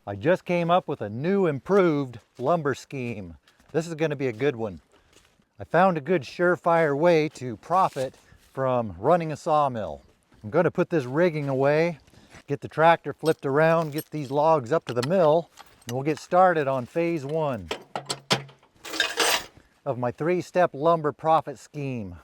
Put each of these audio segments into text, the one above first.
I just came up with a new improved lumber scheme. This is going to be a good one. I found a good surefire way to profit from running a sawmill. I'm going to put this rigging away, get the tractor flipped around, get these logs up to the mill, and we'll get started on phase 1 of my 3-step lumber profit scheme.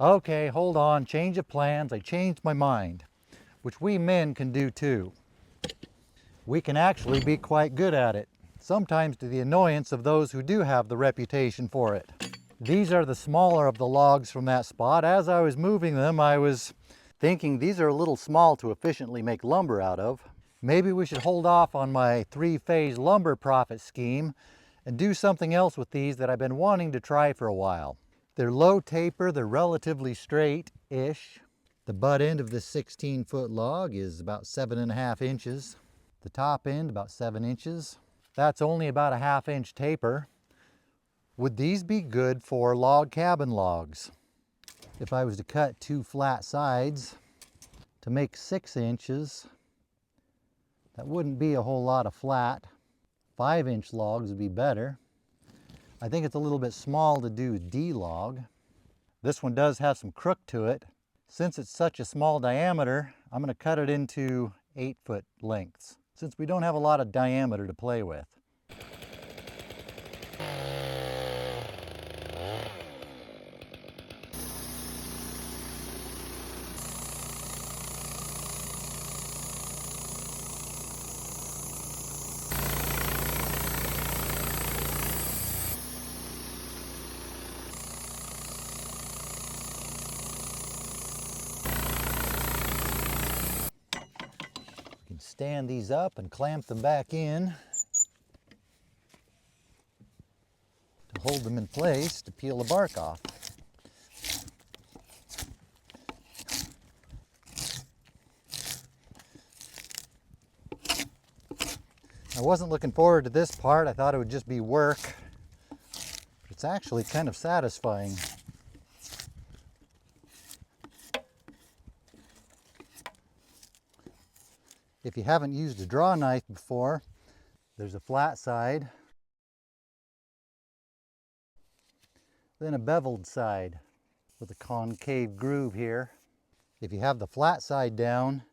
Okay, hold on, change of plans. I changed my mind, which we men can do too. We can actually be quite good at it, sometimes to the annoyance of those who do have the reputation for it. These are the smaller of the logs from that spot. As I was moving them, I was thinking these are a little small to efficiently make lumber out of. Maybe we should hold off on my 3-phase lumber profit scheme and do something else with these that I've been wanting to try for a while. They're low taper, they're relatively straight-ish. The butt end of this 16-foot log is about 7.5 inches. The top end about 7 inches. That's only about a 1/2 inch taper. Would these be good for log cabin logs? If I was to cut 2 flat sides to make 6 inches, that wouldn't be a whole lot of flat. 5-inch logs would be better. I think it's a little bit small to do D log. This one does have some crook to it. Since it's such a small diameter, I'm going to cut it into 8-foot lengths, since we don't have a lot of diameter to play with. stand these up and clamp them back in to hold them in place to peel the bark off. I wasn't looking forward to this part. I thought it would just be work, but it's actually kind of satisfying. If you haven't used a draw knife before, there's a flat side, then a beveled side with a concave groove here. If you have the flat side down,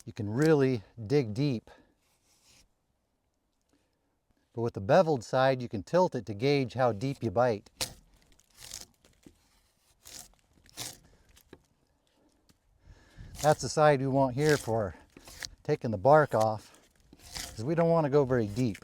you can really dig deep. But with the beveled side, you can tilt it to gauge how deep you bite. That's the side we want here for taking the bark off, because we don't want to go very deep.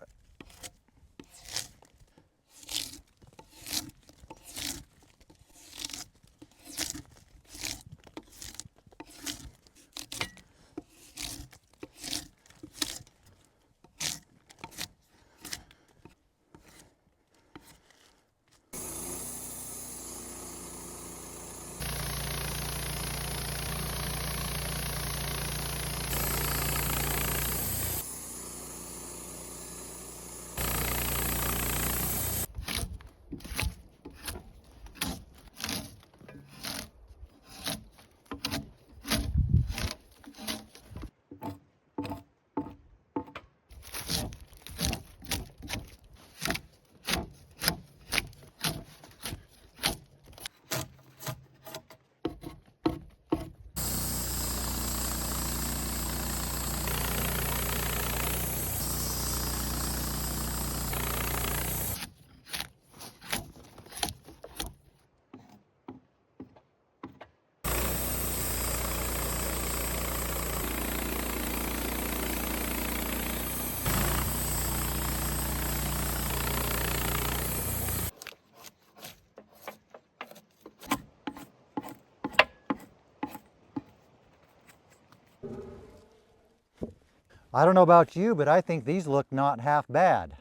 I don't know about you, but I think these look not half bad.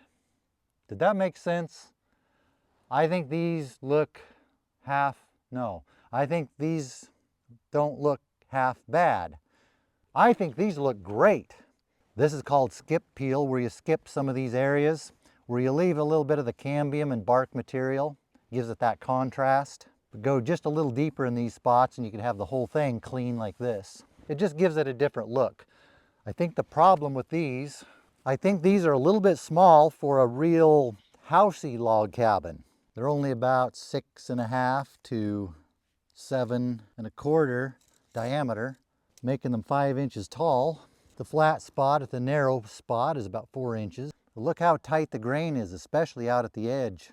Did that make sense? I think these look I think these don't look half bad. I think these look great. This is called skip peel, where you skip some of these areas, where you leave a little bit of the cambium and bark material, gives it that contrast. But go just a little deeper in these spots and you can have the whole thing clean like this. It just gives it a different look. I think the problem with these, I think these are a little bit small for a real housey log cabin. They're only about 6.5 to 7.25 diameter, making them 5 inches tall. The flat spot at the narrow spot is about 4 inches. But look how tight the grain is, especially out at the edge.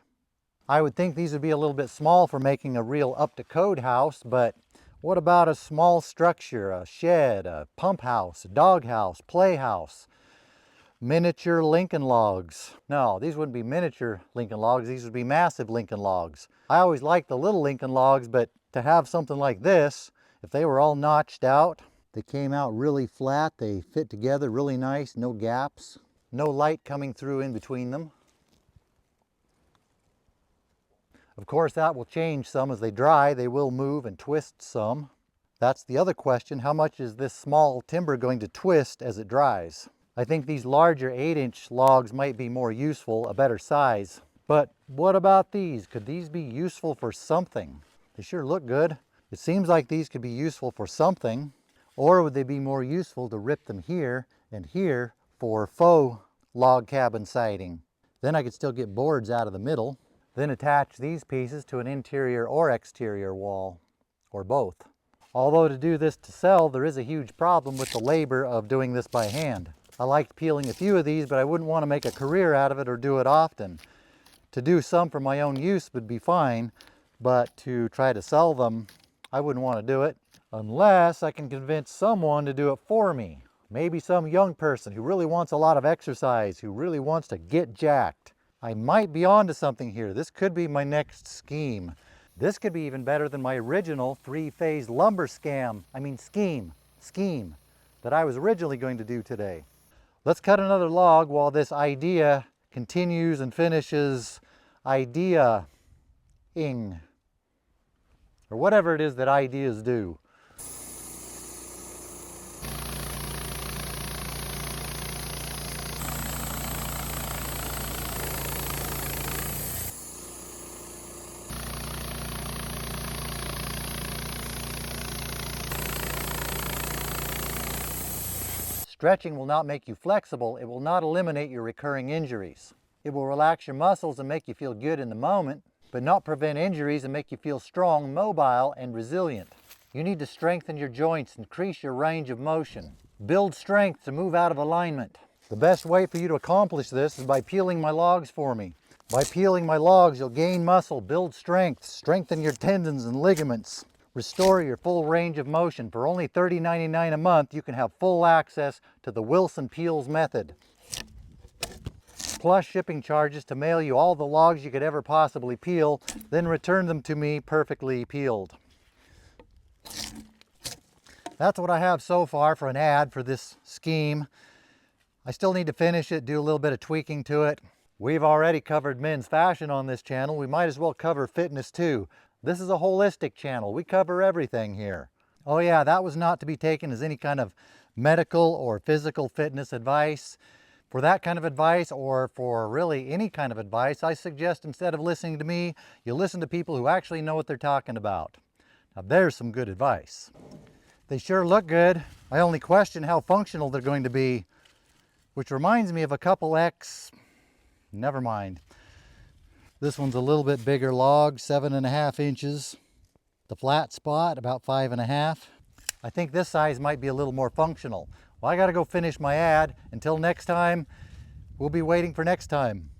I would think these would be a little bit small for making a real up-to-code house, but what about a small structure, a shed, a pump house, a dog house, playhouse, miniature Lincoln logs? No, these wouldn't be miniature Lincoln logs, these would be massive Lincoln logs. I always liked the little Lincoln logs, but to have something like this, if they were all notched out, they came out really flat, they fit together really nice, no gaps, no light coming through in between them. Of course, that will change some as they dry. They will move and twist some. That's the other question. How much is this small timber going to twist as it dries? I think these larger 8-inch logs might be more useful, a better size. But what about these? Could these be useful for something? They sure look good. It seems like these could be useful for something. Or would they be more useful to rip them here and here for faux log cabin siding? Then I could still get boards out of the middle. Then attach these pieces to an interior or exterior wall, or both. Although to do this to sell, there is a huge problem with the labor of doing this by hand. I liked peeling a few of these, but I wouldn't want to make a career out of it or do it often. To do some for my own use would be fine, but to try to sell them, I wouldn't want to do it unless I can convince someone to do it for me. Maybe some young person who really wants a lot of exercise, who really wants to get jacked. I might be onto something here. This could be my next scheme. This could be even better than my original 3-phase lumber scheme that I was originally going to do today. Let's cut another log while this idea continues and finishes idea-ing, or whatever it is that ideas do. Stretching will not make you flexible. It will not eliminate your recurring injuries. It will relax your muscles and make you feel good in the moment, but not prevent injuries and make you feel strong, mobile, and resilient. You need to strengthen your joints, increase your range of motion. Build strength to move out of alignment. The best way for you to accomplish this is by peeling my logs for me. By peeling my logs, you'll gain muscle, build strength, strengthen your tendons and ligaments. Restore your full range of motion. For only $30.99 a month, you can have full access to the Wilson Peels method, plus shipping charges to mail you all the logs you could ever possibly peel, then return them to me perfectly peeled. That's what I have so far for an ad for this scheme. I still need to finish it, do a little bit of tweaking to it. We've already covered men's fashion on this channel. We might as well cover fitness too. This is a holistic channel. We cover everything here. Oh yeah, that was not to be taken as any kind of medical or physical fitness advice. For that kind of advice, or for really any kind of advice, I suggest instead of listening to me, you listen to people who actually know what they're talking about. Now there's some good advice. They sure look good. I only question how functional they're going to be, which reminds me of a couple never mind. This one's a little bit bigger log, 7.5 inches. The flat spot, about 5.5. I think this size might be a little more functional. Well, I gotta go finish my ad. Until next time, we'll be waiting for next time.